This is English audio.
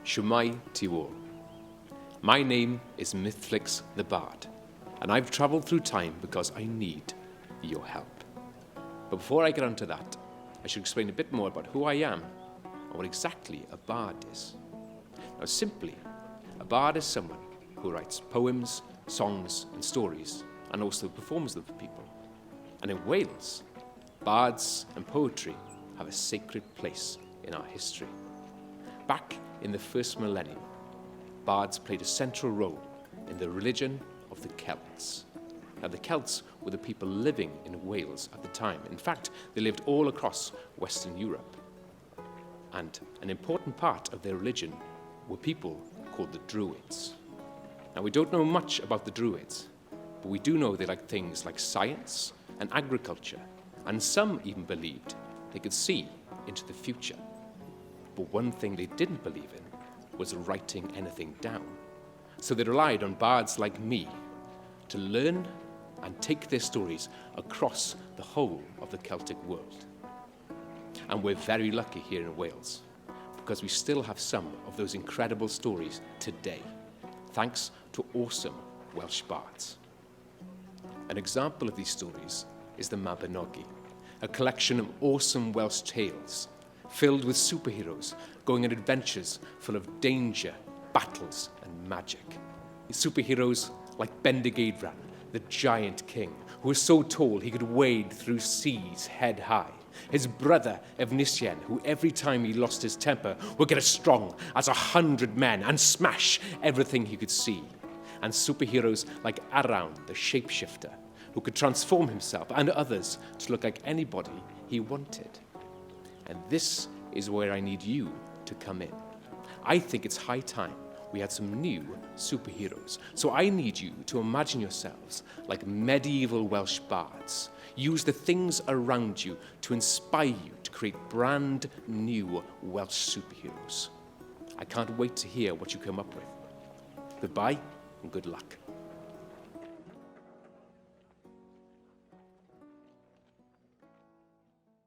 Shwmai ti all. My name is Mythflix the Bard, and I've travelled through time because I need your help. But before I get onto that, I should explain a bit more about who I am and what exactly a bard is. Now, simply, a bard is someone who writes poems, songs, and stories, and also performs them for people. And in Wales, bards and poetry have a sacred place in our history. Back in the first millennium, bards played a central role in the religion of the Celts. Now, the Celts were the people living in Wales at the time. In fact, they lived all across Western Europe. And an important part of their religion were people called the Druids. Now, we don't know much about the Druids, but we do know they liked things like science and agriculture, and some even believed they could see into the future. But one thing they didn't believe in was writing anything down. So they relied on bards like me to learn and take their stories across the whole of the Celtic world. And we're very lucky here in Wales, because we still have some of those incredible stories today, thanks to awesome Welsh bards. An example of these stories is the Mabinogi, a collection of awesome Welsh tales filled with superheroes going on adventures full of danger, battles, and magic. Superheroes like Bendigeidfran, the giant king, who was so tall he could wade through seas head high. His brother Efnisien, who every time he lost his temper would get as strong as 100 men and smash everything he could see. And superheroes like Arawn, the shapeshifter, who could transform himself and others to look like anybody he wanted. And this is where I need you to come in. I think it's high time we had some new superheroes. So I need you to imagine yourselves like medieval Welsh bards. Use the things around you to inspire you to create brand new Welsh superheroes. I can't wait to hear what you come up with. Goodbye and good luck.